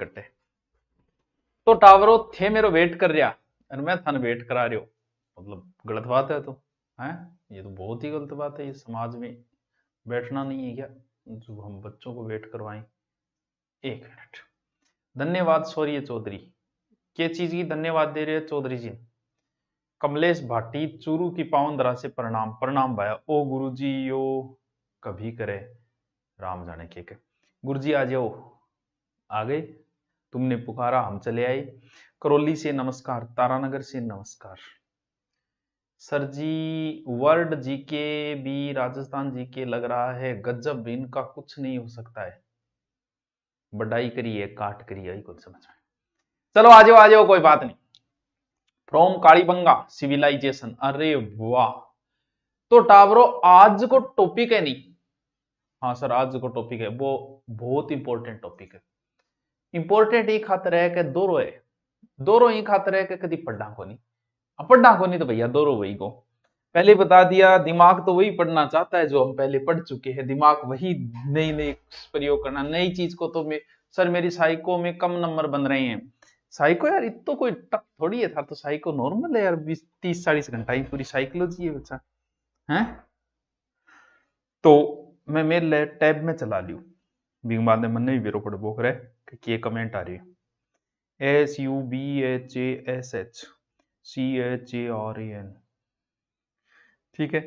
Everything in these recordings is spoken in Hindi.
कटे। तो टावरो थे मेरो वेट कर रहा और मैं थाने वेट करा रही हो, मतलब गलत बात है। तो है ये तो बहुत ही गलत बात है। ये समाज में बैठना नहीं है क्या जो हम बच्चों को वेट करवाएं। एक मिनट, धन्यवाद सौर्य चौधरी। क्या चीज की धन्यवाद दे रहे हैं चौधरी जी? कमलेश भाटी चूरू की पावन धरा से प्रणाम। प्रणाम भाया। ओ गुरु जी यो कभी करे राम जाने के गुरु जी आ जाओ। आ गए, तुमने पुकारा हम चले आए। करौली से नमस्कार, तारानगर से नमस्कार। सर जी वर्ल्ड जीके भी राजस्थान जीके लग रहा है गजब, इनका कुछ नहीं हो सकता है। बढ़ाई करिए काट करिए आई कुछ समझ में। चलो आ जाओ कोई बात नहीं। फ्रॉम कालीबंगा सिविलाइजेशन, अरे वाह। तो टावरो आज को टॉपिक है नहीं? हाँ सर आज को टॉपिक है वो बहुत इंपॉर्टेंट टॉपिक है। इंपॉर्टेंट ये खातर है कि दोरो है, दोरो ये खातर है कि कभी पढ़ना को नहीं। अब पढ़ना को नहीं तो भैया दोरो वही को पहले बता दिया। दिमाग तो वही पढ़ना चाहता है जो हम पहले पढ़ चुके हैं। दिमाग वही नई नई प्रयोग करना, नई चीज को तो सर मेरी साइको में कम नंबर बन रहे हैं। साइको यार इतो कोई टफ थोड़ी है था, तो साइको नॉर्मल है यार, 20-30-40 घंटा ही पूरी साइकोलॉजी है बच्चा है। तो मैं मेरे टैब में चला लियो बिंग बाद मन भी बेरो पड़ बोक रहे कि कमेंट आ रही है। SUBHASHCHARAN, ठीक है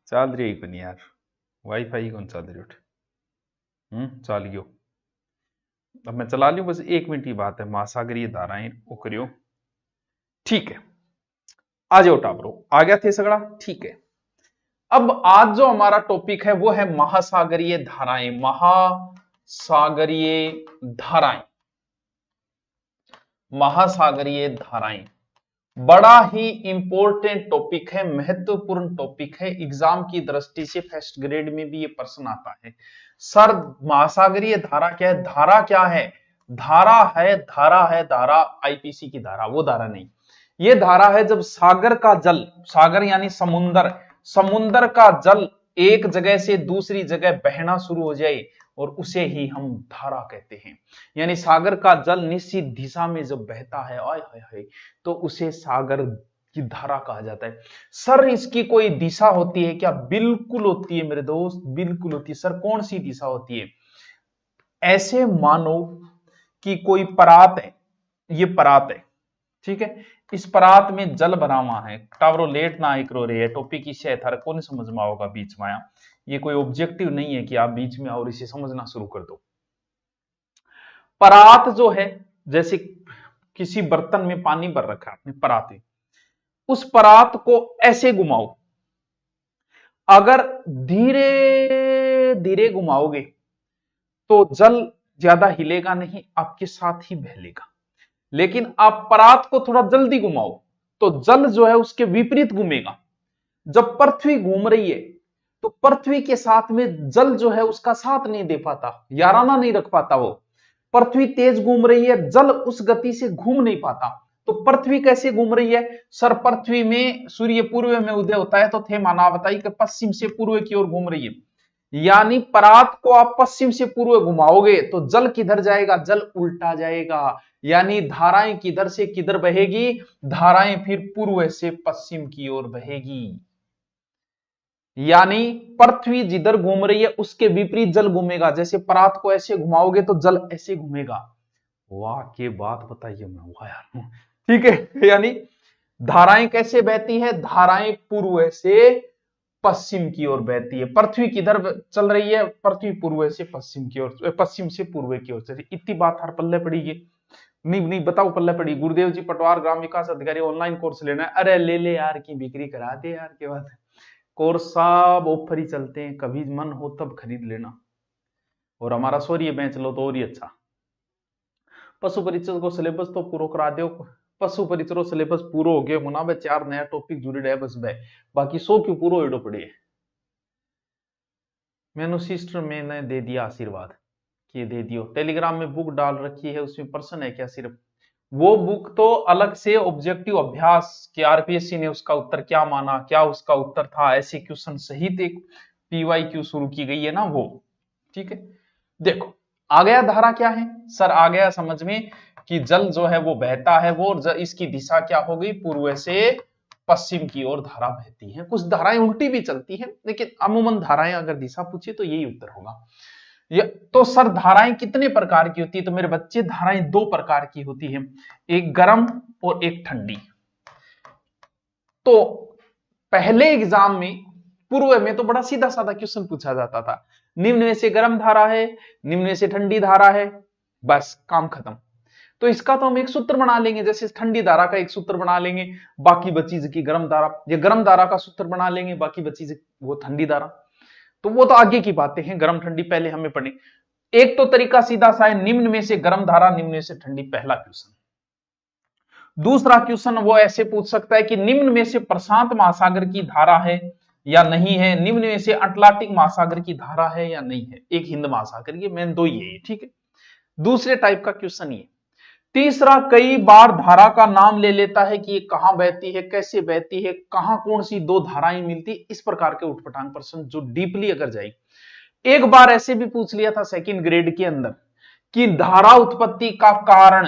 चल रही है नहीं यार, वाईफाई कौन चल रही उठ चल गयो। अब मैं चला लियो बस 1 मिनट की बात है। महासागरीय धाराएं वो करियो, ठीक है। आ जाओ टाबरो, आ गया थे सगड़ा, ठीक है। अब आज जो हमारा टॉपिक है वो है महासागरीय धाराएं। महासागरीय धाराएं, महासागरीय धाराएं बड़ा ही इंपॉर्टेंट टॉपिक है, महत्वपूर्ण टॉपिक है। एग्जाम की दृष्टि से फर्स्ट ग्रेड में भी ये प्रश्न आता है। सर महासागरीय धारा क्या है? धारा क्या है? धारा है, धारा है, धारा आईपीसी की धारा, वो धारा नहीं। ये धारा है जब सागर का जल, सागर यानी समुंदर, समुंदर का जल एक जगह से दूसरी जगह बहना शुरू हो जाए और उसे ही हम धारा कहते हैं। यानी सागर का जल निश्चित दिशा में जब बहता है आय हाय हाय तो उसे सागर की धारा कहा जाता है। सर इसकी कोई दिशा होती है क्या? बिल्कुल होती है मेरे दोस्त, बिल्कुल होती है। सर कौन सी दिशा होती है? ऐसे मानो कि कोई परात है, ये परात है, ठीक है। इस परात में जल बना हुआ है। टावरो लेट ना करो रे, टॉपिक इसे थारा कौन समझ में आओगा बीच में आया। ये कोई ऑब्जेक्टिव नहीं है कि आप बीच में आओ और इसे समझना शुरू कर दो। परात जो है, जैसे किसी बर्तन में पानी भर रखा है आपने, परात है, उस परात को ऐसे घुमाओ। अगर धीरे धीरे घुमाओगे तो जल ज्यादा हिलेगा नहीं, आपके साथ ही बहलेगा। लेकिन आप परात को थोड़ा जल्दी घुमाओ तो जल जो है उसके विपरीत घूमेगा। जब पृथ्वी घूम रही है तो पृथ्वी के साथ में जल जो है उसका साथ नहीं दे पाता, याराना नहीं रख पाता। वो पृथ्वी तेज घूम रही है, जल उस गति से घूम नहीं पाता। तो पृथ्वी कैसे घूम रही है? सर पृथ्वी में सूर्य पूर्व में उदय होता है तो थे माना बताइए कि पश्चिम से पूर्व की ओर घूम रही है। यानी परात को आप पश्चिम से पूर्व घुमाओगे तो जल किधर जाएगा? जल उल्टा जाएगा। यानी धाराएं किधर से किधर बहेगी? धाराएं फिर पूर्व से पश्चिम की ओर बहेगी। यानी पृथ्वी जिधर घूम रही है उसके विपरीत जल घूमेगा। जैसे परात को ऐसे घुमाओगे तो जल ऐसे घूमेगा। वाह के बात बताइए मैं, वाह यार, ठीक है। यानी धाराएं कैसे बहती है? धाराएं पूर्व से पश्चिम की ओर बहती है। पृथ्वी किधर चल रही है? पृथ्वी पूर्व से पश्चिम की ओर, पश्चिम से पूर्व की ओर चल रही। इतनी बात हर पल्ले पड़ी है। नहीं बताओ पल्ले पड़ी। गुरुदेव जी पटवार ग्राम विकास अधिकारी ऑनलाइन कोर्स लेना है? अरे ले ले यार, की बिक्री करा दे यार के बाद। कोर्स सब ऑफर ही चलते हैं, कभी मन हो तब खरीद लेना। और हमारा सौर्य बेच लो तो और ही अच्छा। पशु परिचय को सिलेबस तो पूरा करा दो। पशु परिचय सिलेबस पूरा हो गया मुना, 4 नया टॉपिक जुड़े है बस बाकी 100 क्यों पूरा एडो पड़ी है। मैंने सिस्टर मैंने दे दिया आशीर्वाद कि दे दियो। टेलीग्राम में बुक डाल रखी है, उसमें प्रश्न है क्या सिर्फ? वो बुक तो अलग से ऑब्जेक्टिव अभ्यास कि आरपीएससी ने उसका उत्तर क्या माना, क्या उसका उत्तर था, ऐसे क्वेश्चन सहित एक पीवाईक्यू शुरू की गई है ना वो, ठीक है। देखो आ गया धारा क्या है सर, आ गया समझ में कि जल जो है वो बहता है वो, इसकी दिशा क्या हो गई, पूर्व से पश्चिम की ओर धारा बहती है। कुछ धाराएं उल्टी भी चलती हैं, लेकिन अमूमन धाराएं अगर दिशा पूछे तो यही उत्तर होगा। ये तो सर धाराएं कितने प्रकार की होती है, तो मेरे बच्चे धाराएं दो प्रकार की होती है, एक गर्म और एक ठंडी। तो पहले एग्जाम में पूर्व में तो बड़ा सीधा साधा क्वेश्चन पूछा जाता था, निम्न में से गर्म धारा है, निम्न में से ठंडी धारा है, बस काम खत्म। तो इसका तो हम एक सूत्र बना लेंगे, जैसे ठंडी धारा का एक सूत्र बना लेंगे, बाकी बची की गर्म धारा, ये गर्म धारा का सूत्र बना लेंगे, बाकी बची वो ठंडी धारा। तो वो तो आगे की बातें हैं, गर्म ठंडी पहले हमें पढ़े। एक तो तरीका सीधा सा है, निम्न में से गर्म धारा, निम्न में से ठंडी, पहला क्वेश्चन। दूसरा क्वेश्चन वो ऐसे पूछ सकता है कि निम्न में से प्रशांत महासागर की धारा है या नहीं है, निम्न में से अटलांटिक महासागर की धारा है या नहीं है, एक हिंद महासागर, ये मेन दो ही है, ठीक है। दूसरे टाइप का क्वेश्चन ये। तीसरा, कई बार धारा का नाम ले लेता है कि ये कहां बहती है, कैसे बहती है, कहां कौन सी दो धाराएं मिलती, इस प्रकार के उठपटांग प्रश्न जो डीपली अगर जाए। एक बार ऐसे भी पूछ लिया था सेकंड ग्रेड के अंदर कि धारा उत्पत्ति का कारण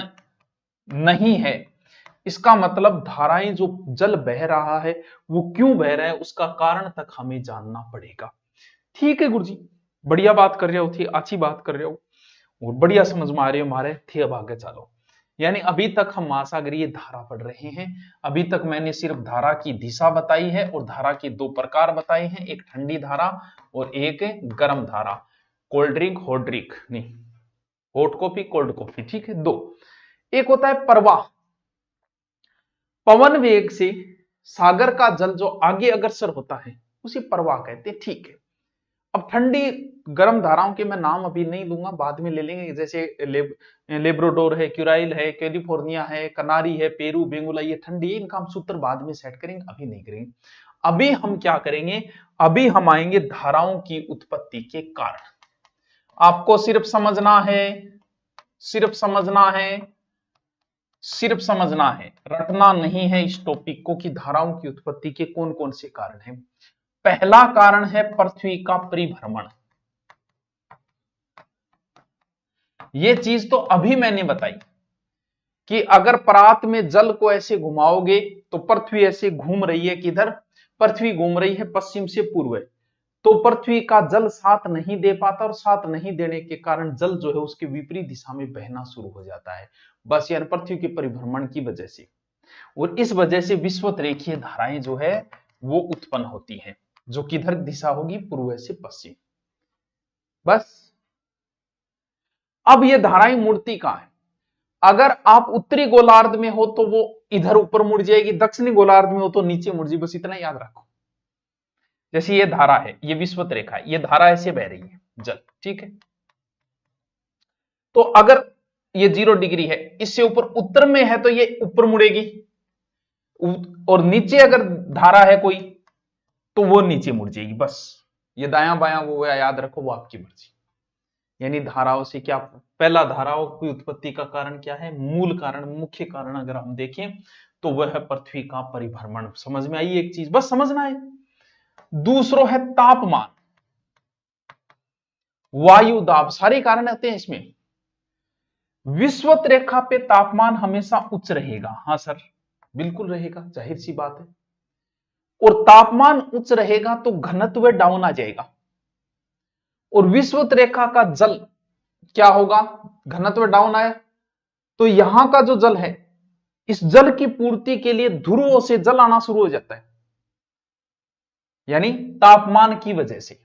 नहीं है, इसका मतलब धाराएं जो जल बह रहा है वो क्यों बह रहा है, उसका कारण तक हमें जानना पड़ेगा। ठीक है गुरुजी, बढ़िया बात कर रहे हो, थी अच्छी बात कर रहे हो और बढ़िया समझ में आ रही हो हमारे थे। अब आगे चलो, यानी अभी तक हम महासागरीय धारा पढ़ रहे हैं। अभी तक मैंने सिर्फ धारा की दिशा बताई है और धारा के दो प्रकार बताए हैं, एक ठंडी धारा और एक गर्म धारा, कोल्ड ड्रिंक हॉट ड्रिंक नहीं, हॉट कॉफी कोल्ड कॉफी, ठीक है। दो, एक होता है प्रवाह, पवन वेग से सागर का जल जो आगे अग्रसर होता है उसे प्रवाह कहते हैं, ठीक है। अब ठंडी गर्म धाराओं के मैं नाम अभी नहीं लूंगा, बाद में ले लेंगे, जैसे लेब्रोडोर है, क्यूराइल है, कैलिफोर्निया है, कनारी है, पेरू, बेंगुला, ये ठंडी, इनका हम सूत्र बाद में सेट करेंगे, अभी नहीं करेंगे। अभी हम क्या करेंगे, अभी हम आएंगे धाराओं की उत्पत्ति के कारण। आपको सिर्फ समझना है, सिर्फ समझना है, सिर्फ समझना है, रटना नहीं है इस टॉपिक को कि धाराओं की उत्पत्ति के कौन कौन से कारण हैं। पहला कारण है पृथ्वी का परिभ्रमण। यह चीज तो अभी मैंने बताई कि अगर परात में जल को ऐसे घुमाओगे तो पृथ्वी ऐसे घूम रही है, किधर, पृथ्वी घूम रही है पश्चिम से पूर्व, तो पृथ्वी का जल साथ नहीं दे पाता और साथ नहीं देने के कारण जल जो है उसके विपरीत दिशा में बहना शुरू हो जाता है, बस यानी पृथ्वी के परिभ्रमण की वजह से। और इस वजह से विषुवत रेखीय धाराएं जो है वो उत्पन्न होती हैं, जो किधर दिशा होगी, पूर्व से पश्चिम। बस अब ये धाराएं मुड़ती कहां है, अगर आप उत्तरी गोलार्ध में हो तो वो इधर ऊपर मुड़ जाएगी, दक्षिणी गोलार्ध में हो तो नीचे मुड़ जाएगी, बस इतना याद रखो। जैसे ये धारा है, ये विषुवत रेखा है, ये धारा ऐसे बह रही है जल, ठीक है। तो अगर ये 0 डिग्री है, इससे ऊपर उत्तर में है तो ये ऊपर मुड़ेगी, और नीचे अगर धारा है कोई तो वो नीचे मुड़ जाएगी, बस। ये दायां बायां वो याद रखो, वो आपकी मर्जी। यानी धाराओं से क्या, पहला धाराओं की उत्पत्ति का कारण क्या है, मूल कारण, मुख्य कारण अगर हम देखें तो वह है पृथ्वी का परिभ्रमण। समझ में आई एक चीज, बस समझना है। दूसरो है तापमान, वायु दाब, सारे कारण होते हैं इसमें। विषुवत रेखा पे तापमान हमेशा उच्च रहेगा, हां सर बिल्कुल रहेगा, जाहिर सी बात है। और तापमान उच्च रहेगा तो घनत्व डाउन आ जाएगा, और विषुवत रेखा का जल क्या होगा, घनत्व डाउन आया तो यहां का जो जल है, इस जल की पूर्ति के लिए ध्रुवों से जल आना शुरू हो जाता है, यानी तापमान की वजह से।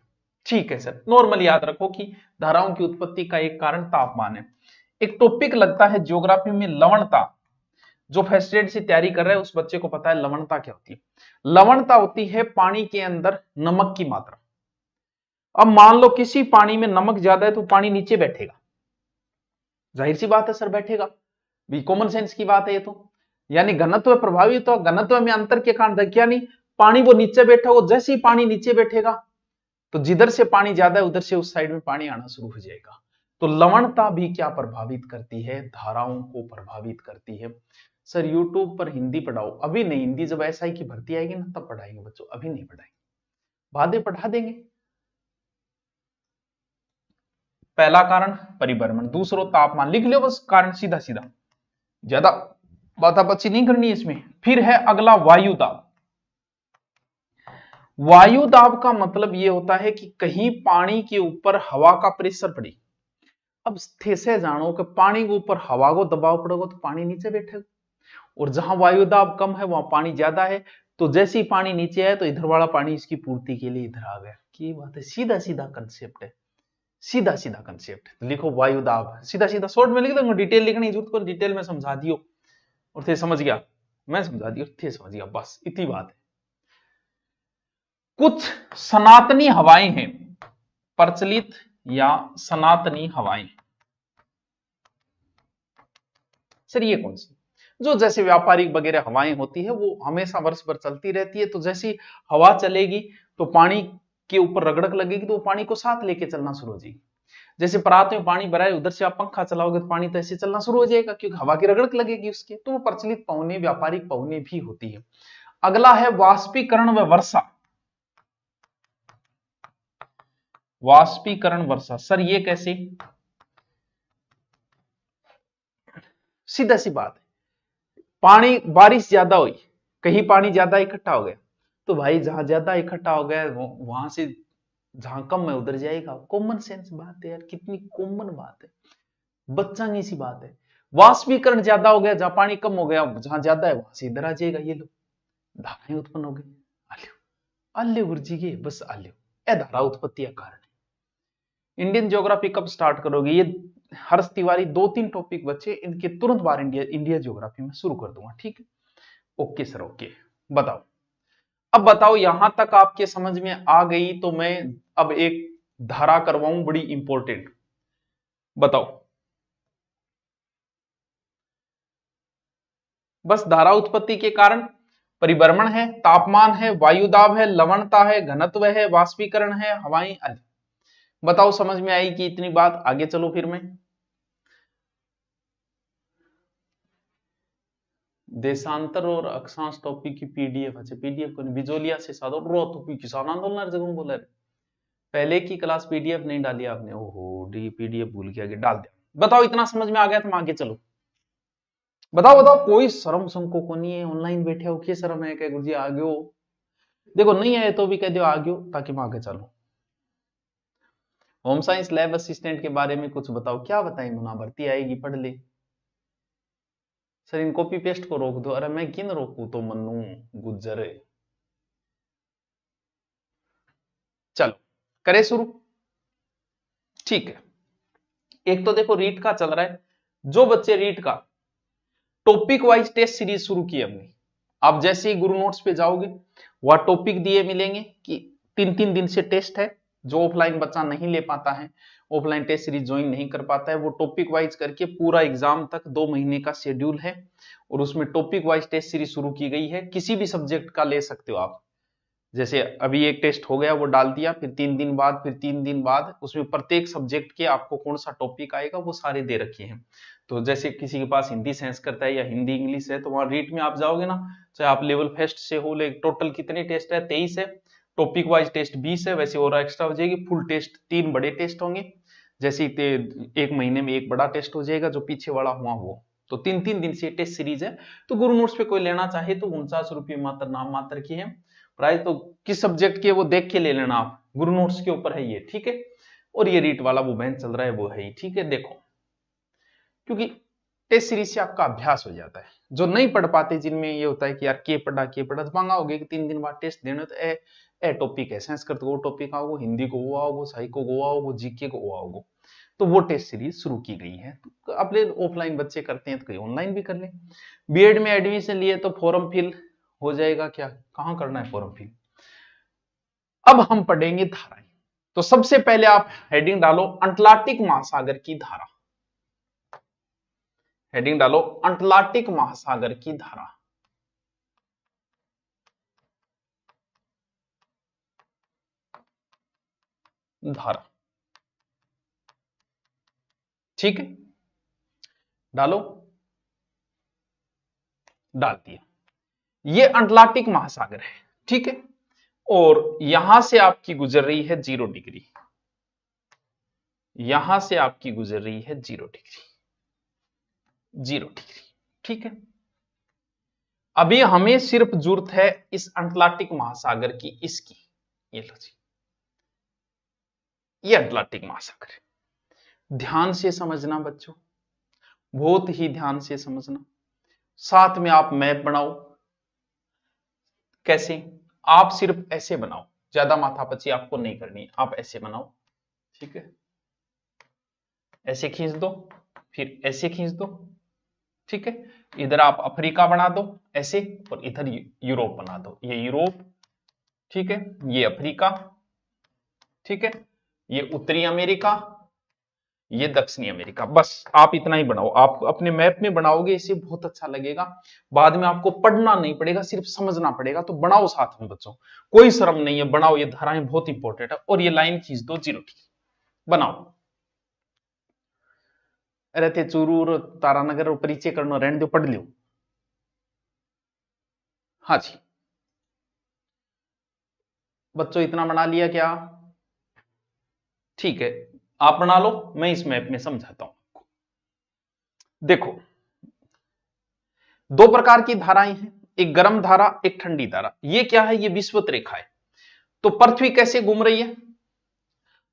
ठीक है सर, नॉर्मल याद रखो कि धाराओं की उत्पत्ति का एक कारण तापमान है। एक टॉपिक लगता है ज्योग्राफी में लवणता, जो फर्स्ट ग्रेड से तैयारी कर रहा है उस बच्चे को पता है लवणता क्या होती है। लवणता होती है पानी के अंदर नमक की मात्रा। अब मान लो किसी पानी में नमक ज्यादा है तो पानी नीचे बैठेगा, जाहिर सी बात है सर बैठेगा, भी कॉमन सेंस की बात है ये तो। यानी घनत्व प्रभावित हो, घनत्व में अंतर के कारण धक्या नहीं, पानी वो नीचे बैठा हो, जैसे ही पानी नीचे बैठेगा तो जिधर से पानी ज्यादा है उधर से उस साइड में पानी आना शुरू हो जाएगा। तो लवणता भी क्या प्रभावित करती है, धाराओं को प्रभावित करती है। सर यूट्यूब पर हिंदी पढ़ाओ, अभी नहीं, हिंदी जब एसआई की भर्ती आएगी ना तब पढ़ाएंगे बच्चों, अभी नहीं पढ़ाएंगे, बाद में पढ़ा देंगे। पहला कारण परिभ्रमण, दूसरा तापमान। लिख लो बस कारण सीधा सीधा, ज्यादा बाताबच्ची नहीं करनी इसमें। फिर है अगला वायु दाब। वायु दाब का मतलब यह होता है कि कहीं पानी के ऊपर हवा का प्रेशर पड़ी। अब थे से जानो कि पानी के ऊपर हवा को दबाव पड़ेगा तो पानी नीचे बैठेगा, और जहां वायु दाब कम है वहां पानी ज्यादा है, तो जैसे ही पानी नीचे आया तो इधर वाला पानी इसकी पूर्ति के लिए इधर आ गया। की बात है, सीधा सीधा कंसेप्ट है, सीधा सीधा कंसेप्ट। तो लिखो वायु दाब, सीधा सीधा शॉर्ट में लिख दूंगा, डिटेल लिखने की जरूरत को डिटेल में समझा दियो और थे समझ गया, मैं समझा दियो थे समझ गया, बस इतनी बात है। कुछ सनातनी हवाएं हैं, प्रचलित या सनातनी हवाएं। सर ये कौन सी? जो जैसे व्यापारिक वगैरह हवाएं होती है वो हमेशा वर्ष भर चलती रहती है, तो जैसी हवा चलेगी तो पानी के ऊपर रगड़क लगेगी तो वो पानी को साथ लेके चलना शुरू हो जाएगी। जैसे परात में पानी भरा है, उधर से आप पंखा चलाओगे तो पानी तो ऐसे चलना शुरू हो जाएगा, क्योंकि हवा की रगड़क लगेगी उसके। तो वो प्रचलित पवने, व्यापारिक पवने भी होती है। अगला है वाष्पीकरण व वर्षा। वाष्पीकरण वर्षा, सर ये कैसे? सीधा सी बात है, पानी बारिश ज्यादा हुई, कहीं पानी ज्यादा इकट्ठा हो गया, तो भाई जहां ज्यादा इकट्ठा हो गया वहां से जहां कम है उधर जाएगा। कॉमन सेंस बात है यार, कितनी कॉमन बात है, बच्चानी सी बात है। वाष्पीकरण ज्यादा हो गया, जहां पानी कम हो गया, जहां ज्यादा है वहां से इधर आ जाएगा। ये लो धाराएं उत्पन्न हो गई, आल्यो आल्यो गुरुजी के, बस आल्यो ए धारा उत्पत्ति का कारण। इंडियन ज्योग्राफी कब स्टार्ट करोगे? ये हर्ष तिवारी 2-3 टॉपिक बचे, इनके तुरंत बाद इंडिया ज्योग्राफी में शुरू कर दूंगा, ठीक है? Okay sir okay. बताओ, अब बताओ यहां तक आपके समझ में आ गई तो मैं अब एक धारा करवाऊं बड़ी इंपॉर्टेंट। बताओ, बस धारा उत्पत्ति के कारण परिभ्रमण है, तापमान है, वायु दाब है, लवणता है, घनत्व है, वाष्पीकरण है, हवाएं आदि। बताओ समझ में आई कि इतनी बात? आगे चलो फिर मैं देशांतर और अक्षांश टॉपिक की पीडीएफ अच्छे पीडीएफ को बिजोलिया से साधो रो तो किसान आंदोलन जगह बोले पहले की क्लास पीडीएफ नहीं डाली आपने, ओहो डी पीडीएफ भूल गया कि डाल दिया। बताओ इतना समझ में आ गया तो आगे चलो। बताओ बताओ, कोई शर्म संको को नहीं है, ऑनलाइन बैठे हो, क्या शर्म है? क्या गुरुजी आ गयो? देखो नहीं आए तो भी कह दो आ गयो, ताकि मैं आगे चलूं। होम साइंस लैब असिस्टेंट के बारे में कुछ बताओ। क्या बताएं, मुना भर्ती आएगी पढ़ ले। सर इन कॉपी पेस्ट को रोक दो। अरे मैं किन रोकू तो मन्नू गुज्जर। चलो करे शुरू, ठीक है। एक तो देखो रीट का चल रहा है, जो बच्चे रीट का टॉपिक वाइज टेस्ट सीरीज शुरू की हमने, आप जैसे ही गुरु नोट्स पे जाओगे वह टॉपिक दिए मिलेंगे कि 3-3 दिन से टेस्ट है। जो ऑफलाइन बच्चा नहीं ले पाता है, ऑफलाइन टेस्ट सीरीज ज्वाइन नहीं कर पाता है, वो टॉपिक वाइज करके पूरा एग्जाम तक 2 महीने का शेड्यूल है, और उसमें टॉपिक वाइज टेस्ट सीरीज शुरू की गई है। किसी भी सब्जेक्ट का ले सकते हो आप। जैसे अभी एक टेस्ट हो गया वो डाल दिया, फिर 3 दिन बाद, फिर 3 दिन बाद, उसमें प्रत्येक सब्जेक्ट के आपको कौन सा टॉपिक आएगा वो सारे दे रखे हैं। तो जैसे किसी के पास हिंदी साइंस करता है या हिंदी इंग्लिश है, तो वहां रीट में आप जाओगे ना, चाहे आप लेवल फर्स्ट से हो, ले टोटल कितने टेस्ट है? 23 है। टॉपिक वाइज टेस्ट 20 है, वैसे और एक्स्ट्रा हो जाएगी। फुल टेस्ट 3 बड़े टेस्ट होंगे, जैसे एक महीने में एक बड़ा टेस्ट हो जाएगा, जो पीछे वाला हुआ वो। तो 3-3 दिन से टेस्ट सीरीज है। तो गुरु नोट्स पे कोई लेना चाहे तो 49 रुपये मात्र, नाम मात्र की है प्राइस। तो किस सब्जेक्ट के वो देख के ले लेना आप, गुरु नोट्स के ऊपर है ये, ठीक है। और ये रीट वाला वो बेंच चल रहा है वो है, ठीक है। देखो क्योंकि टेस्ट सीरीज से आपका अभ्यास हो जाता है। जो नहीं पढ़ पाते, जिनमें ये होता है कि यार के पढ़ा तो मांगा होगा कि 3 दिन बाद टेस्ट देने, तो ए टॉपिक है, संस्कृत को वो टॉपिक आओगे, हिंदी को वो आओगे, साहित्य को वो आओगे, जीके को वो आओगे, तो वो टेस्ट सीरीज शुरू की गई है। तो अपने ऑफलाइन बच्चे करते हैं तो कहीं ऑनलाइन भी कर ले। बीएड में एडमिशन लिए तो फॉर्म फिल हो जाएगा क्या? कहां करना है फॉर्म फिल? अब हम पढ़ेंगे धाराएं। तो सबसे पहले आप हेडिंग डालो अंटार्कटिक महासागर की धारा। हेडिंग डालो अंटार्कटिक महासागर की धारा। धारा, ठीक है, डालो। डाल दिया। ये अंटार्कटिक महासागर है, ठीक है, और यहां से आपकी गुजर रही है 0 डिग्री। यहां से आपकी गुजर रही है 0 डिग्री, 0 डिग्री। ठीक है, अभी हमें सिर्फ जरूरत है इस अटलांटिक महासागर की, इसकी। ये लो जी, ये अटलांटिक महासागर है। ध्यान से समझना बच्चों, बहुत ही ध्यान से समझना। साथ में आप मैप बनाओ। कैसे? आप सिर्फ ऐसे बनाओ, ज्यादा माथापच्ची आपको नहीं करनी है, आप ऐसे बनाओ। ठीक है, ऐसे खींच दो, फिर ऐसे खींच दो। ठीक है, इधर आप अफ्रीका बना दो ऐसे, और इधर यूरोप बना दो। ये यूरोप, ठीक है, ये अफ्रीका, ठीक है, ये उत्तरी अमेरिका, ये दक्षिणी अमेरिका। बस आप इतना ही बनाओ। आप अपने मैप में बनाओगे, इससे बहुत अच्छा लगेगा। बाद में आपको पढ़ना नहीं पड़ेगा, सिर्फ समझना पड़ेगा। तो बनाओ साथ में बच्चों, कोई शर्म नहीं है, बनाओ। ये धाराएं बहुत इंपॉर्टेंट है। और ये लाइन खींच दो 0 डिग्री, बनाओ। अरे ते चूरू तारानगर परिचय करना रहने दो, पढ़ लियो। हाँ जी बच्चों, इतना बना लिया क्या? ठीक है, आप बना लो, मैं इस मैप में समझाता हूं आपको। देखो, दो प्रकार की धाराएं हैं, एक गर्म धारा, एक ठंडी धारा। ये क्या है? ये विषुवत रेखा है। तो पृथ्वी कैसे घूम रही है?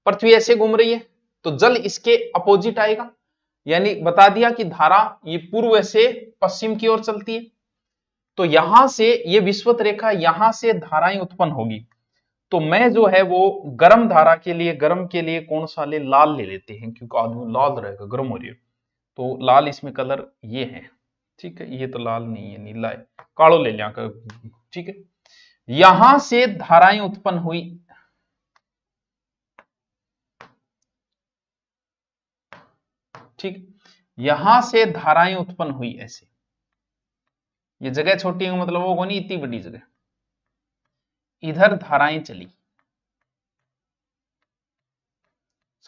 पृथ्वी ऐसे घूम रही है, तो जल इसके अपोजिट आएगा। यानी बता दिया कि धारा ये पूर्व से पश्चिम की ओर चलती है। तो यहां से ये विषुवत रेखा, यहां से धाराएं उत्पन्न होगी। तो मैं जो है वो गर्म धारा के लिए, गर्म के लिए कौन सा ले? लाल ले लेते हैं, क्योंकि आदमी लाल रहेगा, गर्म हो रही है। तो लाल इसमें कलर ये है। ठीक है, ये तो लाल नहीं है, नीला है, कालो ले लिया कर। ठीक है, यहां से धाराएं उत्पन्न हुई। ठीक, यहां से धाराएं उत्पन्न हुई ऐसे। ये जगह छोटी है, मतलब वो नहीं इतनी बड़ी जगह। इधर धाराएं चली,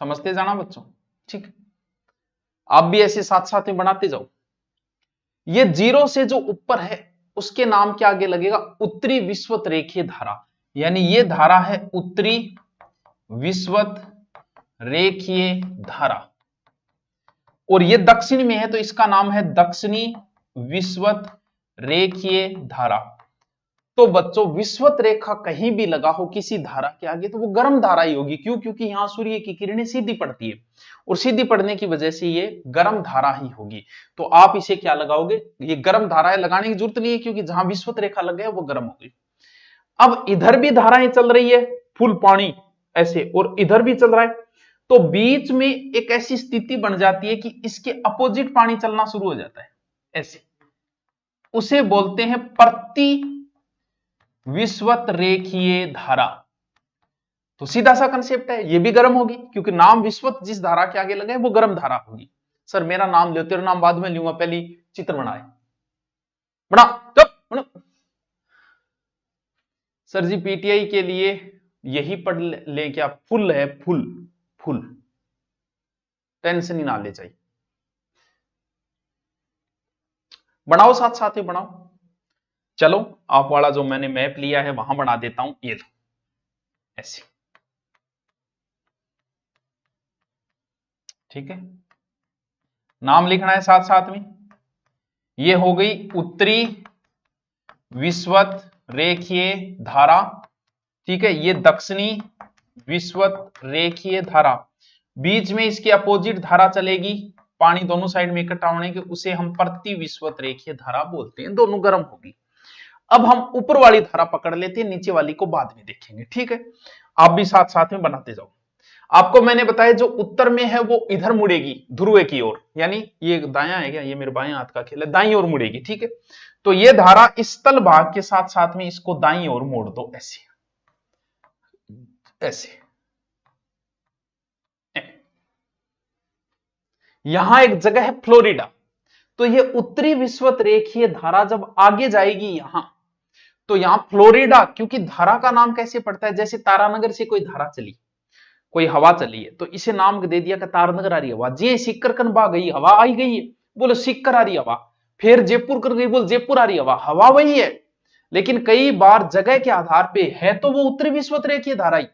समझते जाना बच्चों। ठीक, आप भी ऐसे साथ साथ में बनाते जाओ। ये 0 से जो ऊपर है उसके नाम के आगे लगेगा उत्तरी विषुवत रेखीय धारा। यानी ये धारा है उत्तरी विषुवत रेखीय धारा। और ये दक्षिण में है, तो इसका नाम है दक्षिणी विषुवत रेखीय धारा। तो बच्चों, विषुवत रेखा कहीं भी लगा हो किसी धारा के आगे, तो वो गर्म धारा ही होगी। क्यों? क्योंकि यहां सूर्य की किरणें सीधी पड़ती है, और सीधी पड़ने की वजह से ये गर्म धारा ही होगी। तो आप इसे क्या लगाओगे? ये गर्म धाराएं लगाने की जरूरत नहीं है, क्योंकि जहां विषुवत रेखा लग गया वो गर्म होगी। अब इधर भी धाराएं चल रही है, फुल पानी ऐसे, और इधर भी चल रहा है। तो बीच में एक ऐसी स्थिति बन जाती है कि इसके अपोजिट पानी चलना शुरू हो जाता है ऐसे। उसे बोलते हैं प्रति विषुवत रेखीय धारा। तो सीधा सा कंसेप्ट है, ये भी गर्म होगी, क्योंकि नाम विषुवत जिस धारा के आगे लगे वो गर्म धारा होगी। सर मेरा नाम लो, तेरा नाम बाद में लूंगा, पहले चित्र बनाए। बना बना। सर जी पीटीआई के लिए यही पढ़ ले क्या? फुल है, फुल फुल, टेंशन ही ना ले जाए। बनाओ, साथ साथ ही बनाओ। चलो, आप वाला जो मैंने मैप लिया है वहां बना देता हूं। ये लो ऐसे, ठीक है, नाम लिखना है साथ साथ में। ये हो गई उत्तरी विषुवत रेखीय धारा। ठीक है, ये दक्षिणी विषुवत रेखीय धारा। बीच में इसके अपोजिट धारा चलेगी, पानी दोनों साइड में इकट्ठा होने के, उसे हम प्रति विषुवत रेखीय धारा बोलते हैं। दोनों गर्म होगी। अब हम ऊपर वाली धारा पकड़ लेते हैं, नीचे वाली को बाद में देखेंगे। ठीक है, आप भी साथ साथ में बनाते जाओ। आपको मैंने बताया जो उत्तर में है वो इधर मुड़ेगी, ध्रुव की ओर। यानी ये दायां है क्या? ये मेरे बाएं हाथ का खेल है, दाईं ओर मुड़ेगी। ठीक है, तो ये धारा इस तल भाग के साथ साथ में इसको दाईं ओर मोड़ दो ऐसे ऐसे। यहां एक जगह है फ्लोरिडा। तो ये उत्तरी विषुवत रेखीय धारा जब आगे जाएगी यहां, तो यहां फ्लोरिडा, क्योंकि धारा का नाम कैसे पड़ता है? जैसे तारानगर से कोई धारा चली, कोई हवा चली है, तो इसे नाम दे दिया कि तारानगर आ रही हवा। जी सिक्कर कनबा गई, हवा आई गई है, बोलो सिक्कर आ रही हवा। फिर जयपुर कर गई, बोल जयपुर आ रही हवा, हवा वही है। लेकिन कई बार जगह के आधार पे है तो वो उत्तरी विषुवत रेखीय धारा ही,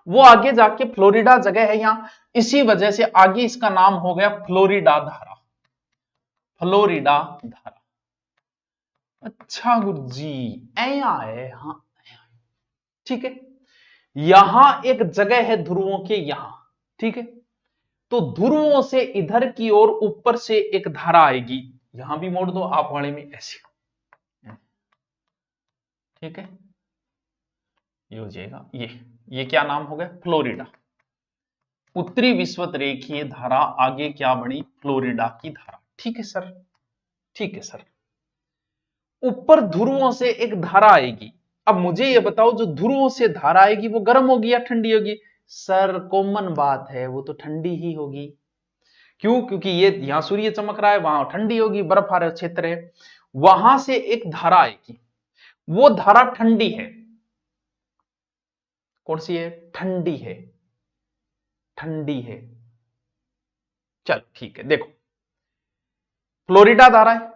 वो आगे जाके फ्लोरिडा जगह है, यहां इसी वजह से आगे इसका नाम हो गया फ्लोरिडा धारा। फ्लोरिडा धारा। अच्छा गुरुजी, ऐया है, हाँ ठीक है। यहां एक जगह है ध्रुवों के यहां, ठीक है। तो ध्रुवों से इधर की ओर ऊपर से एक धारा आएगी, यहां भी मोड़ दो आप वाले में ऐसे, ठीक है। ये हो जाएगा, ये क्या नाम हो गया, फ्लोरिडा। उत्तरी विषुवत रेखीय धारा आगे क्या बनी, फ्लोरिडा की धारा। ठीक है सर, ठीक है सर। ऊपर ध्रुवों से एक धारा आएगी। अब मुझे ये बताओ, जो ध्रुवों से धारा आएगी वो गर्म होगी या ठंडी होगी? सर कॉमन बात है, वो तो ठंडी ही होगी। क्यों? क्योंकि ये यहां सूर्य चमक रहा है, वहां ठंडी होगी, बर्फ आ रहा क्षेत्र है। वहां से एक धारा आएगी, वो धारा ठंडी है। कौन सी है? ठंडी है, ठंडी है। चल ठीक है, देखो फ्लोरिडा धारा है।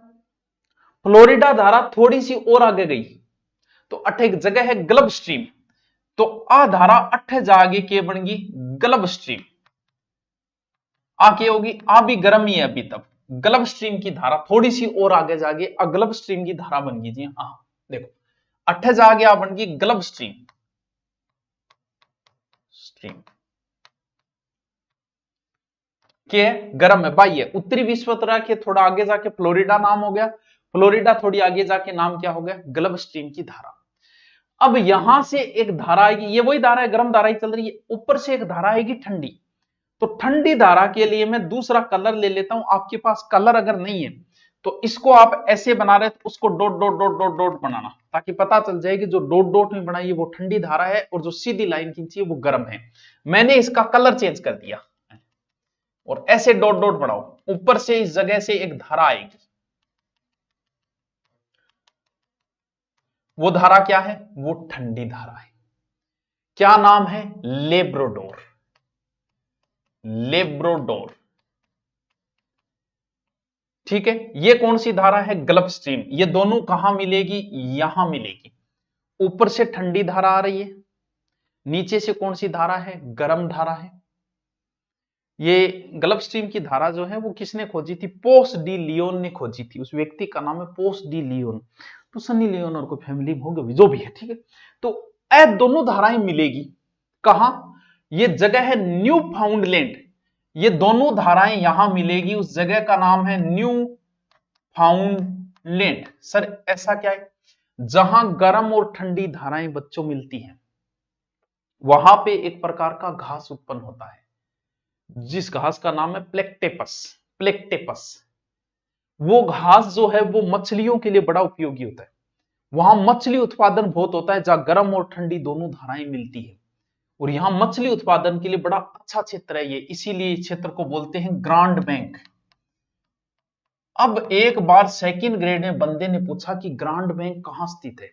फ्लोरिडा धारा थोड़ी सी और आगे गई तो अठ एक जगह है गल्फ स्ट्रीम, तो आ धारा अठ जागे के बन गई गल्फ स्ट्रीम। आ के होगी, आ भी गर्म ही है अभी तक। गल्फ स्ट्रीम की धारा थोड़ी सी और आगे जाके गल्फ स्ट्रीम की धारा बन गई जी। हाँ देखो, अठ जागे आ बन गई गल्फ स्ट्रीम। स्ट्रीम के गर्म है भाई, है उत्तरी विषुवत रेखा, थोड़ा आगे जाके फ्लोरिडा नाम हो गया। फ्लोरिडा थोड़ी आगे जाके नाम क्या हो गया, गल्फ स्ट्रीम की धारा। अब यहां से एक धारा आएगी, ये वही धारा है, गर्म धारा ही चल रही है। ऊपर से एक धारा आएगी ठंडी, तो ठंडी धारा के लिए मैं दूसरा कलर ले लेता हूं। आपके पास कलर अगर नहीं है तो इसको आप ऐसे बना रहे, तो उसको dot dot dot dot dot बनाना, ताकि पता चल जाए कि जो डॉट डॉट में बनाई है वो ठंडी धारा है और जो सीधी लाइन खींची है वो गर्म है। मैंने इसका कलर चेंज कर दिया और ऐसे डॉट डॉट बनाओ। ऊपर से इस जगह से एक धारा आएगी, वो धारा क्या है, वो ठंडी धारा है। क्या नाम है? लेब्रोडोर। लेब्रोडोर, ठीक है। ये कौन सी धारा है? Gulf stream. ये दोनों कहां मिलेगी? यहां मिलेगी। ऊपर से ठंडी धारा आ रही है, नीचे से कौन सी धारा है? गर्म धारा है। ये गल्फ स्ट्रीम की धारा जो है वो किसने खोजी थी? पोस डी लियोन ने खोजी थी। उस व्यक्ति का नाम है पोस डी लियोन। तो सनी लियोन और कोई फैमिली में होगी, जो भी है, ठीक है। तो ए दोनों धाराएं मिलेगी कहां? ये जगह है न्यू फाउंडलैंड। ये दोनों धाराएं यहां मिलेगी, उस जगह का नाम है न्यू फाउंडलैंड। सर ऐसा क्या है? जहां गर्म और ठंडी धाराएं बच्चों मिलती हैं, वहां पे एक प्रकार का घास उत्पन्न होता है, जिस घास का नाम है प्लेक्टेपस। प्लेक्टेपस, वो घास जो है वो मछलियों के लिए बड़ा उपयोगी होता है। वहां मछली उत्पादन बहुत होता है, जहां गर्म और ठंडी दोनों धाराएं मिलती है, और यहां मछली उत्पादन के लिए बड़ा अच्छा क्षेत्र है ये, इसीलिए इस क्षेत्र को बोलते हैं ग्रांड बैंक। अब एक बार सेकंड ग्रेड में बंदे ने पूछा कि ग्रांड बैंक कहां स्थित है।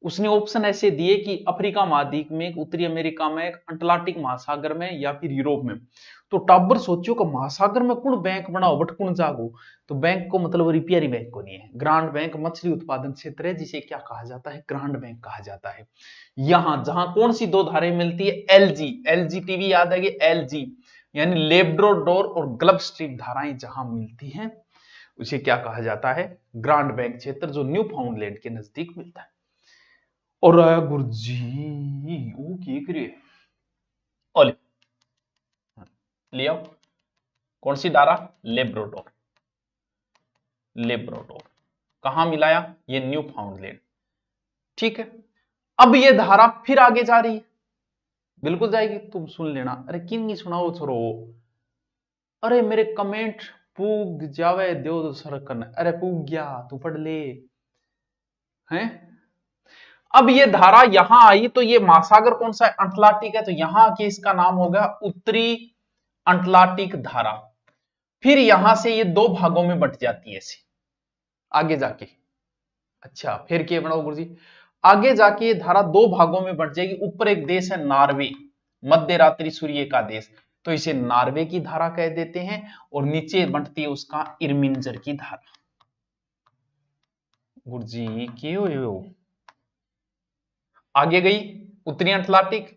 उसने ऑप्शन ऐसे दिए कि अफ्रीका महाद्वीप में, उत्तरी अमेरिका में, अटलांटिक महासागर में, या फिर यूरोप में। तो टाबर सोचियो कि महासागर में कौन बैंक बनाओ, बट कौन जागो। तो बैंक को मतलब रिपेयरी बैंक को नहीं है। ग्रांड बैंक मछली उत्पादन क्षेत्र है, जिसे क्या कहा जाता है? ग्रांड बैंक कहा जाता है। यहां जहां कौन सी दो धाराएं मिलती है? एलजी, एलजी टीवी याद है, एलजी यानी लेब्रोडोर और गल्फ स्ट्रीम धाराएं जहां मिलती हैं, उसे क्या कहा जाता है? ग्रांड बैंक क्षेत्र, जो न्यू फाउंडलैंड के नजदीक मिलता है। और गुरुजी वो की करिए ओले ले आओ। कौन सी धारा? लेब्रोडोर। लेब्रोडोर कहां मिलाया? ये न्यू फाउंडलैंड, ठीक है। अब ये धारा फिर आगे जा रही है, बिल्कुल जाएगी, तुम सुन लेना। अरे किन नहीं सुनाओ छोरो, अरे मेरे कमेंट पूग जावे दो तो सर करना। अरे पूग गया, तू पढ़ ले हैं। अब ये धारा यहां आई तो ये महासागर कौन सा है? अटलांटिक है, तो यहां आके इसका नाम हो गया उत्तरी अटलांटिक धारा। फिर यहां से ये दो भागों में बंट जाती है ऐसे आगे जाके। अच्छा फिर क्या बनाओ गुरुजी? आगे जाके ये धारा दो भागों में बंट जाएगी। ऊपर एक देश है नॉर्वे, मध्य रात्रि सूर्य का देश, तो इसे नॉर्वे की धारा कह देते हैं। और नीचे बंटती है उसका इर्मिंजर की धारा। गुरुजी क्यों? आगे गई उत्तरी अटलांटिक,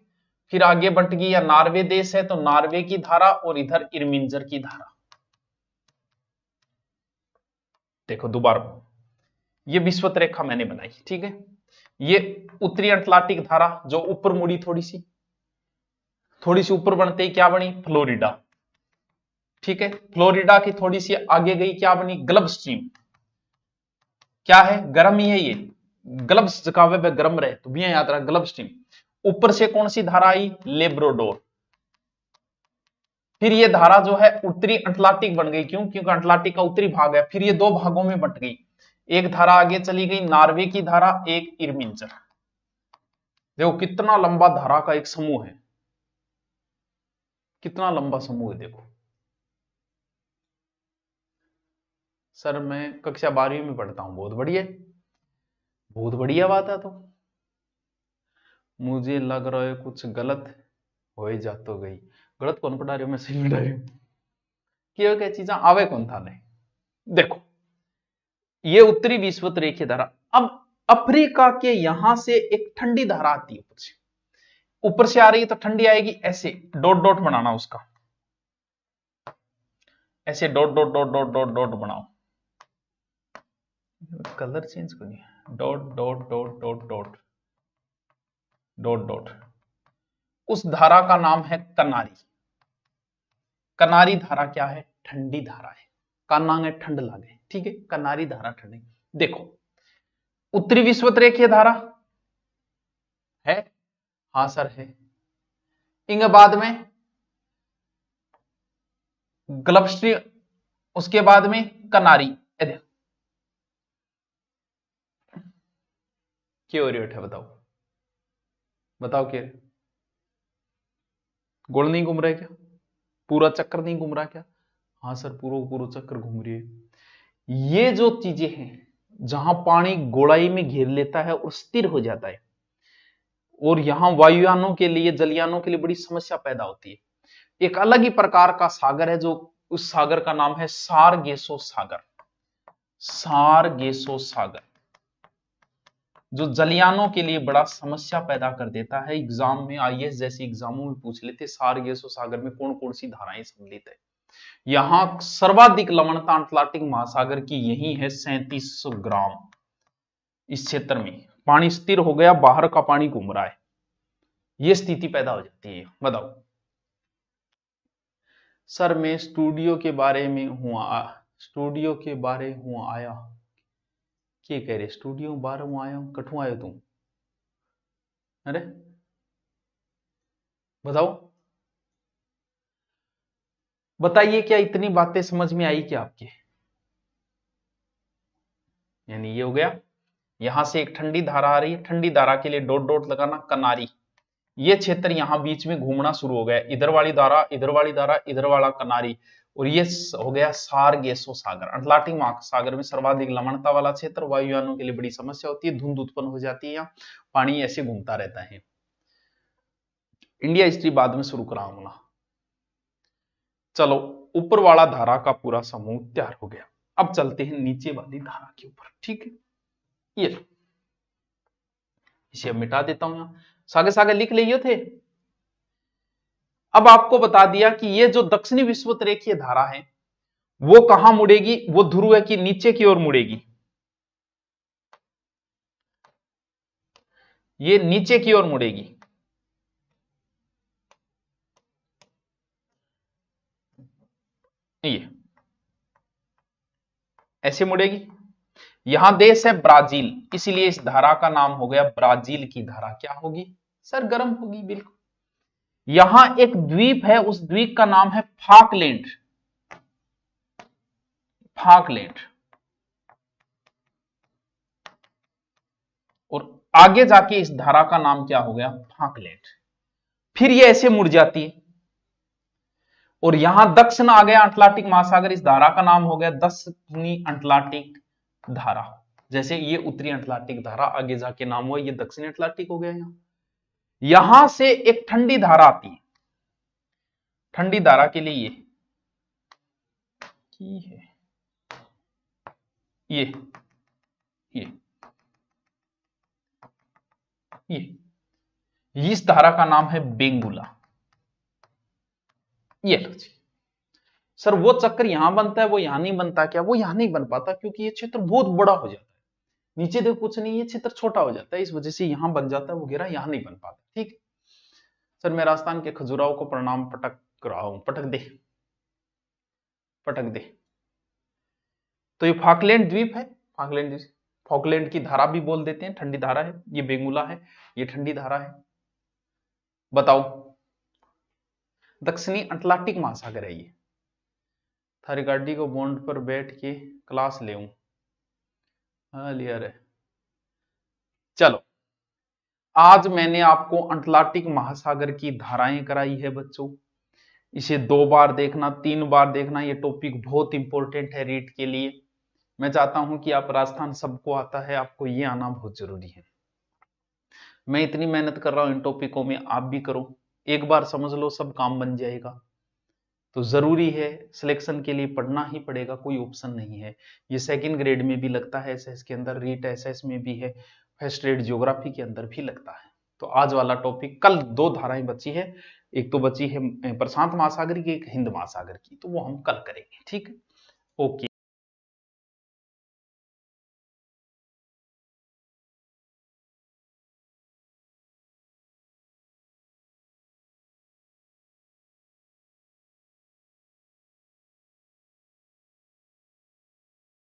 फिर आगे बढ़ गई, या नॉर्वे देश है तो नॉर्वे की धारा, और इधर इरमिंजर की धारा। देखो दोबारा, ये विषुवत रेखा मैंने बनाई, ठीक है। ये उत्तरी अटलांटिक धारा जो ऊपर मुड़ी, थोड़ी सी ऊपर बनते ही क्या बनी, फ्लोरिडा, ठीक है। फ्लोरिडा की थोड़ी सी आगे गई, क्या बनी, गल्फ स्ट्रीम। क्या है, गर्म ही है ये, गल्फ जगह पे गर्म रहे तो भी याद रहा, गल्फ स्ट्रीम। ऊपर से कौन सी धारा आई, लेब्रोडोर। फिर ये धारा जो है उत्तरी अटलांटिक बन गई, क्यों, क्योंकि अटलांटिक का उत्तरी भाग है। फिर ये दो भागों में बंट गई, एक धारा आगे चली गई नॉर्वे की धारा, एक इरमिंजर। देखो कितना लंबा धारा का एक समूह है, कितना लंबा समूह है, देखो। सर मैं कक्षा 12वीं में पढ़ता हूं, बहुत बढ़िया, बहुत बढ़िया बात है। तो मुझे लग रहा है कुछ गलत हो ही जा तो गई। गलत कौन पढ़ा रही हूं, मैं सही पढ़ा रही हूं। क्या चीजा आवे कौन था नहीं। देखो ये उत्तरी विषुवत रेखीय धारा, अब अफ्रीका के यहां से एक ठंडी धारा आती है, ऊपर से आ रही है तो ठंडी आएगी, ऐसे डॉट डॉट बनाना उसका, ऐसे dot dot dot dot dot dot बनाओ, कलर चेंज करिए, dot dot dot dot dot dot dot. उस धारा का नाम है कनारी। कनारी धारा क्या है, ठंडी धारा है, कानांगे ठंड लागे, ठीक है, कनारी धारा ठंडी। देखो उत्तरी विषुवत रेखीय धारा है, हाँ सर है। इंग बाद में गल्फ स्ट्रीम, उसके बाद में कनारी। क्या रेट है, बताओ बताओ, क्या गोल नहीं घूम रहे क्या, पूरा चक्कर नहीं घूम रहा क्या, हाँ सर पूरा पूरा चक्कर घूम रही है। ये जो चीजें हैं जहां पानी गोलाई में घेर लेता है और स्थिर हो जाता है, और यहां वायुयानों के लिए, जलयानों के लिए बड़ी समस्या पैदा होती है। एक अलग ही प्रकार का सागर है, जो उस सागर का नाम है सारगेसो सागर। सारगेसो सागर जो जलयानों के लिए बड़ा समस्या पैदा कर देता है। एग्जाम में, आईएएस जैसी एग्जामों में पूछ लेते, सारगेसो सागर में कौन कौन सी धाराएं सम्मिलित है। यहां सर्वाधिक लवणता अटलांटिक महासागर की यही है, 3700 ग्राम। इस क्षेत्र में पानी स्थिर हो गया, बाहर का पानी घूम रहा है, यह स्थिति पैदा हो जाती है। बताओ सर मैं स्टूडियो के बारे में हुआ, स्टूडियो के बारे हुआ आया, क्या कह रहे, स्टूडियो बाहर हूं आया हूं, कठू आयो तुम, अरे बताओ, बताइए क्या इतनी बातें समझ में आई क्या आपके। यानी ये हो गया, यहां से एक ठंडी धारा आ रही है, ठंडी धारा के लिए डॉट डॉट लगाना, कनारी। ये क्षेत्र यहां बीच में घूमना शुरू हो गया, इधर वाली धारा, इधर वाली धारा, इधर वाला कनारी, और ये हो गया सारगेसो सागर। अटलांटिक महासागर में सर्वाधिक लवणता वाला क्षेत्र, वायुयानों के लिए बड़ी समस्या होती है, धुंध उत्पन्न हो जाती है, यहाँ पानी ऐसे घूमता रहता है। इंडिया हिस्ट्री बाद में शुरू कराऊंगा। चलो ऊपर वाला धारा का पूरा समूह तैयार हो गया, अब चलते हैं नीचे वाली धारा के ऊपर, ठीक है। ये इसे अब मिटा देता हूं, यहां सागे सागे लिख लिए थे। अब आपको बता दिया कि ये जो दक्षिणी विषुवत रेखीय धारा है वो कहां मुड़ेगी, वो ध्रुव की नीचे की ओर मुड़ेगी, ये नीचे की ओर मुड़ेगी। ये ऐसे मुड़ेगी। यहां देश है ब्राजील, इसलिए इस धारा का नाम हो गया ब्राजील की धारा। क्या होगी सर, गर्म होगी, बिल्कुल। यहां एक द्वीप है, उस द्वीप का नाम है फाकलैंड, फाकलैंड। और आगे जाके इस धारा का नाम क्या हो गया, फाकलैंड। फिर ये ऐसे मुड़ जाती है, और यहां दक्षिण आ गया अटलांटिक महासागर, इस धारा का नाम हो गया दक्षिणी अटलांटिक धारा। जैसे ये उत्तरी अटलांटिक धारा आगे जाके नाम हुआ, ये दक्षिणी अटलांटिक हो गया। यहां से एक ठंडी धारा आती है, ठंडी धारा के लिए ये ये ये इस धारा का नाम है बेंगुला। ये लो जी। सर वो चक्कर यहां बनता है, वो यहां नहीं बनता क्या? वो यहां नहीं बन पाता क्योंकि ये क्षेत्र बहुत बड़ा हो जाता है। नीचे देखो कुछ नहीं, ये क्षेत्र छोटा हो जाता है, इस वजह से यहां बन जाता है वो घेरा, यहां नहीं बन पाता। ठीक। सर मैं राजस्थान के खजुराहो को प्रणाम पटक रहा हूं। पटक दे, पटक दे। तो ये फॉकलैंड द्वीप है, फॉकलैंड द्वीप, फॉकलैंड की धारा भी बोल देते हैं, ठंडी धारा है। ये बेंगुला है, ये ठंडी धारा है। बताओ, दक्षिणी अटलांटिक महासागर है ये। थारी गाड़ी को बॉन्ड पर बैठ के क्लास ले। हाँ लिया रे। चलो, आज मैंने आपको अटलांटिक महासागर की धाराएं कराई है बच्चों। इसे 2 बार देखना, 3 बार देखना, ये टॉपिक बहुत इंपॉर्टेंट है रीट के लिए। मैं चाहता हूं कि आप राजस्थान सबको आता है, आपको ये आना बहुत जरूरी है। मैं इतनी मेहनत कर रहा हूं इन टॉपिकों में, आप भी करो। एक बार समझ लो सब काम बन जाएगा। तो जरूरी है, सिलेक्शन के लिए पढ़ना ही पड़ेगा, कोई ऑप्शन नहीं है। ये सेकंड ग्रेड में भी लगता है, एसएस के अंदर, रीट एसएस में भी है, फर्स्ट ग्रेड ज्योग्राफी के अंदर भी लगता है। तो आज वाला टॉपिक, कल 2 धाराएं बची है, एक तो बची है प्रशांत महासागर की, एक हिंद महासागर की, तो वो हम कल करेंगे। ठीक, ओके।